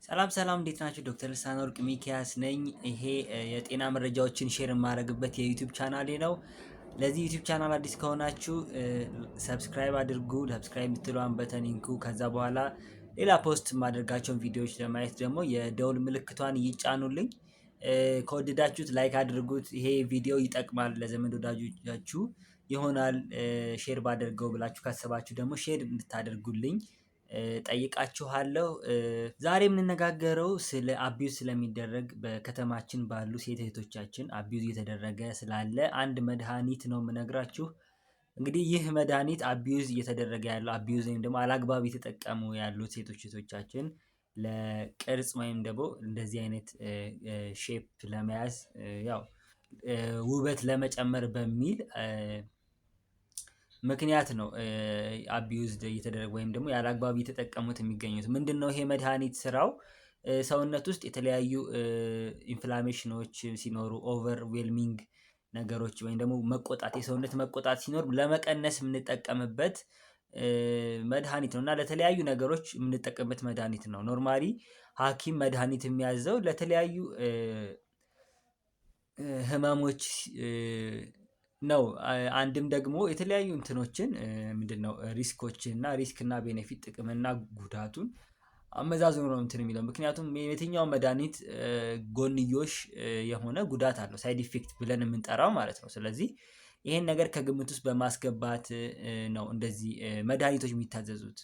ሰላም ሰላም እንዴት ናችሁ? ዶክተር ልሳን ወርቅ ሚኪያስ ነኝ። ይሄ የጤና መረጃዎችን ሼር የማደርግበት የዩቲዩብ ቻናሌ ነው። ለዚህ ዩቲዩብ ቻናል አዲስ ከሆናችሁ ሰብስክራይብ አድርጉ። ሰብስክራይብ የምትለዋን በተን ይንኩ። ከዛ በኋላ ሌላ ፖስት የማደርጋቸውን ቪዲዮዎች ለማየት ደግሞ የደውል ምልክቷን ይጫኑልኝ። ከወደዳችሁት ላይክ አድርጉት። ይሄ ቪዲዮ ይጠቅማል ለዘመድ ወዳጆቻችሁ ይሆናል። ሼር ባደርገው ብላችሁ ካሰባችሁ ደግሞ ሼር እንድታደርጉልኝ ጠይቃችኋለሁ። ዛሬ የምንነጋገረው ስለ አቢዩዝ ስለሚደረግ በከተማችን ባሉ ሴት እህቶቻችን አቢዩዝ እየተደረገ ስላለ አንድ መድሃኒት ነው የምነግራችሁ። እንግዲህ ይህ መድሃኒት አቢዩዝ እየተደረገ ያለው አቢዩዝ ወይም ደግሞ አላግባብ የተጠቀሙ ያሉት ሴቶች እህቶቻችን ለቅርጽ ወይም ደግሞ እንደዚህ አይነት ሼፕ ለመያዝ ያው ውበት ለመጨመር በሚል ምክንያት ነው አቢዩዝድ እየተደረገ ወይም ደግሞ ያላግባብ እየተጠቀሙት የሚገኙት። ምንድነው ይሄ መድሃኒት ስራው? ሰውነት ውስጥ የተለያዩ ኢንፍላሜሽኖች ሲኖሩ ኦቨርዌልሚንግ ነገሮች ወይም ደግሞ መቆጣት የሰውነት መቆጣት ሲኖር ለመቀነስ የምንጠቀምበት መድሃኒት ነው እና ለተለያዩ ነገሮች የምንጠቀምበት መድሃኒት ነው። ኖርማሊ ሀኪም መድሃኒት የሚያዘው ለተለያዩ ህመሞች ነው። አንድም ደግሞ የተለያዩ እንትኖችን ምንድነው ሪስኮችን እና ሪስክ እና ቤኔፊት ጥቅም እና ጉዳቱን አመዛዝኖ ነው እንትን የሚለው። ምክንያቱም የትኛውም መድሃኒት ጎንዮሽ የሆነ ጉዳት አለው ሳይድ ኢፌክት ብለን የምንጠራው ማለት ነው። ስለዚህ ይሄን ነገር ከግምት ውስጥ በማስገባት ነው እንደዚህ መድኃኒቶች የሚታዘዙት።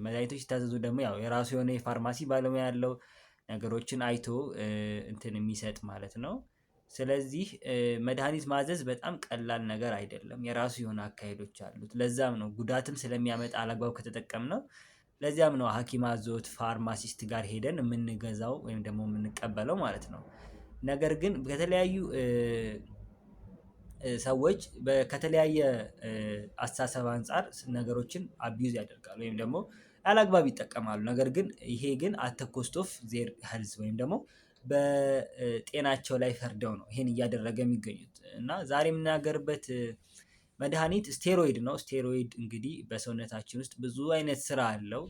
መድኃኒቶች ሲታዘዙ ደግሞ ያው የራሱ የሆነ የፋርማሲ ባለሙያ ያለው ነገሮችን አይቶ እንትን የሚሰጥ ማለት ነው። ስለዚህ መድሃኒት ማዘዝ በጣም ቀላል ነገር አይደለም። የራሱ የሆነ አካሄዶች አሉት። ለዛም ነው ጉዳትም ስለሚያመጣ አላግባብ ከተጠቀምነው ለዚያም ነው ሀኪም አዞት ፋርማሲስት ጋር ሄደን የምንገዛው ወይም ደግሞ የምንቀበለው ማለት ነው። ነገር ግን ከተለያዩ ሰዎች ከተለያየ አስተሳሰብ አንፃር ነገሮችን አቢዩዝ ያደርጋሉ ወይም ደግሞ ያላግባብ ይጠቀማሉ። ነገር ግን ይሄ ግን አት ዘ ኮስት ኦፍ ዜር ሄልዝ ወይም ደግሞ በጤናቸው ላይ ፈርደው ነው ይሄን እያደረገ የሚገኙት። እና ዛሬ የምናገርበት መድሃኒት ስቴሮይድ ነው። ስቴሮይድ እንግዲህ በሰውነታችን ውስጥ ብዙ አይነት ስራ አለው።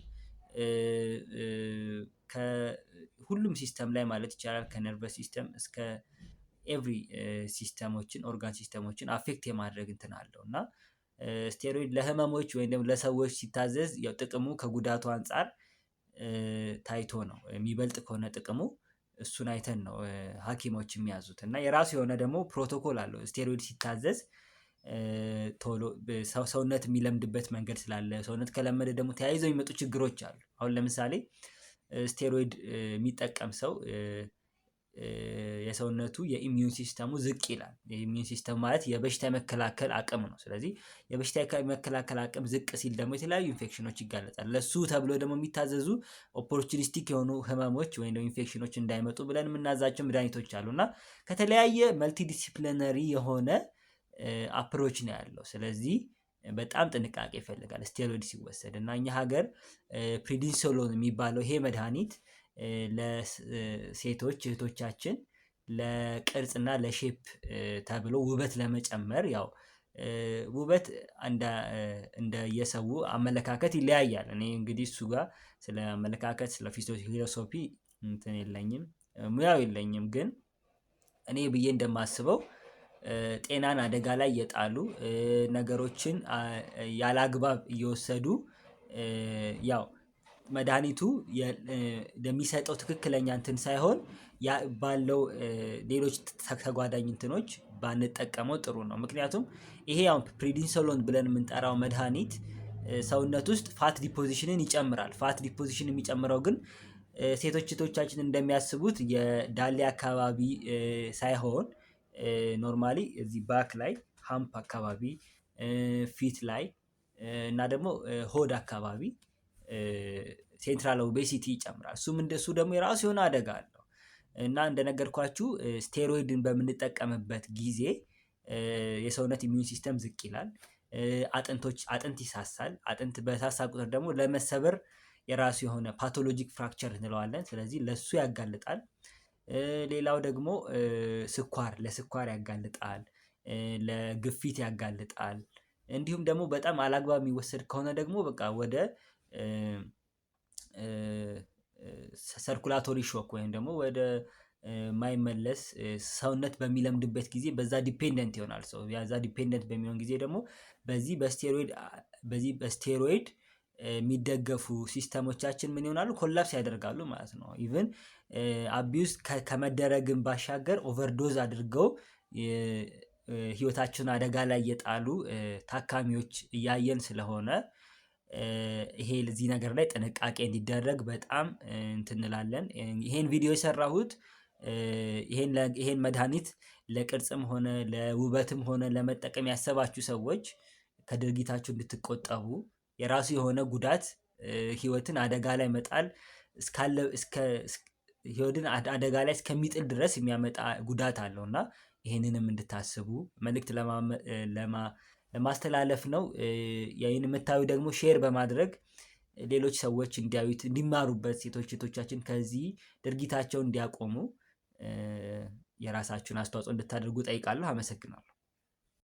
ከሁሉም ሲስተም ላይ ማለት ይቻላል ከነርቨስ ሲስተም እስከ ኤቭሪ ሲስተሞችን ኦርጋን ሲስተሞችን አፌክት የማድረግ እንትን አለው። እና ስቴሮይድ ለህመሞች ወይም ደግሞ ለሰዎች ሲታዘዝ ያው ጥቅሙ ከጉዳቱ አንፃር ታይቶ ነው የሚበልጥ ከሆነ ጥቅሙ እሱን አይተን ነው ሀኪሞች የሚያዙት። እና የራሱ የሆነ ደግሞ ፕሮቶኮል አለው ስቴሮይድ ሲታዘዝ ቶሎ ሰውነት የሚለምድበት መንገድ ስላለ ሰውነት ከለመደ ደግሞ ተያይዘው የሚመጡ ችግሮች አሉ። አሁን ለምሳሌ ስቴሮይድ የሚጠቀም ሰው የሰውነቱ የኢሚዩን ሲስተሙ ዝቅ ይላል። የኢሚዩን ሲስተም ማለት የበሽታ የመከላከል አቅም ነው። ስለዚህ የበሽታ የመከላከል አቅም ዝቅ ሲል ደግሞ የተለያዩ ኢንፌክሽኖች ይጋለጣል። ለሱ ተብሎ ደግሞ የሚታዘዙ ኦፖርቹኒስቲክ የሆኑ ህመሞች ወይም ደግሞ ኢንፌክሽኖች እንዳይመጡ ብለን የምናዛቸው መድኃኒቶች አሉ። እና ከተለያየ መልቲ ዲሲፕሊነሪ የሆነ አፕሮች ነው ያለው። ስለዚህ በጣም ጥንቃቄ ይፈልጋል ስቴሮይድ ሲወሰድ። እና እኛ ሀገር ፕሪዲንሶሎን የሚባለው ይሄ መድሃኒት ለሴቶች እህቶቻችን ለቅርጽና ለሼፕ ተብሎ ውበት ለመጨመር ያው ውበት እንደ የሰው አመለካከት ይለያያል። እኔ እንግዲህ እሱ ጋር ስለ አመለካከት ስለ ፊሎሶፊ እንትን የለኝም ሙያው የለኝም። ግን እኔ ብዬ እንደማስበው ጤናን አደጋ ላይ የጣሉ ነገሮችን ያላግባብ እየወሰዱ ያው መድሃኒቱ የሚሰጠው ትክክለኛ እንትን ሳይሆን ባለው ሌሎች ተጓዳኝ እንትኖች ባንጠቀመው ጥሩ ነው። ምክንያቱም ይሄ አሁን ፕሪዲንሶሎን ብለን የምንጠራው መድሃኒት ሰውነት ውስጥ ፋት ዲፖዚሽንን ይጨምራል። ፋት ዲፖዚሽን የሚጨምረው ግን ሴቶች እህቶቻችን እንደሚያስቡት የዳሌ አካባቢ ሳይሆን ኖርማሊ እዚህ ባክ ላይ ሃምፕ አካባቢ ፊት ላይ እና ደግሞ ሆድ አካባቢ ሴንትራል ኦቤሲቲ ይጨምራል። እሱም እንደሱ ደግሞ የራሱ የሆነ አደጋ አለው። እና እንደነገርኳችሁ ስቴሮይድን በምንጠቀምበት ጊዜ የሰውነት ኢሚዩን ሲስተም ዝቅ ይላል። አጥንት ይሳሳል። አጥንት በሳሳ ቁጥር ደግሞ ለመሰበር የራሱ የሆነ ፓቶሎጂክ ፍራክቸር እንለዋለን። ስለዚህ ለሱ ያጋልጣል። ሌላው ደግሞ ለስኳር ያጋልጣል። ለግፊት ያጋልጣል። እንዲሁም ደግሞ በጣም አላግባብ የሚወሰድ ከሆነ ደግሞ በቃ ወደ ሰርኩላቶሪ ሾክ ወይም ደግሞ ወደ ማይመለስ ሰውነት በሚለምድበት ጊዜ በዛ ዲፔንደንት ይሆናል ሰው። ያዛ ዲፔንደንት በሚሆን ጊዜ ደግሞ በዚህ በስቴሮይድ የሚደገፉ ሲስተሞቻችን ምን ይሆናሉ? ኮላፕስ ያደርጋሉ ማለት ነው። ኢቭን አቢዩዝ ከመደረግን ባሻገር ኦቨርዶዝ አድርገው ህይወታቸውን አደጋ ላይ የጣሉ ታካሚዎች እያየን ስለሆነ ይሄ ለዚህ ነገር ላይ ጥንቃቄ እንዲደረግ በጣም እንትን እንላለን። ይሄን ቪዲዮ የሰራሁት ይሄን መድኃኒት ለቅርጽም ሆነ ለውበትም ሆነ ለመጠቀም ያሰባችሁ ሰዎች ከድርጊታችሁ እንድትቆጠቡ፣ የራሱ የሆነ ጉዳት ህይወትን አደጋ ላይ መጣል ህይወትን አደጋ ላይ እስከሚጥል ድረስ የሚያመጣ ጉዳት አለው እና ይሄንንም እንድታስቡ መልእክት ለማስተላለፍ ነው። ይህን የምታዩ ደግሞ ሼር በማድረግ ሌሎች ሰዎች እንዲያዩት እንዲማሩበት፣ ሴቶቻችን ከዚህ ድርጊታቸውን እንዲያቆሙ የራሳችሁን አስተዋጽኦ እንድታደርጉ ጠይቃለሁ። አመሰግናለሁ።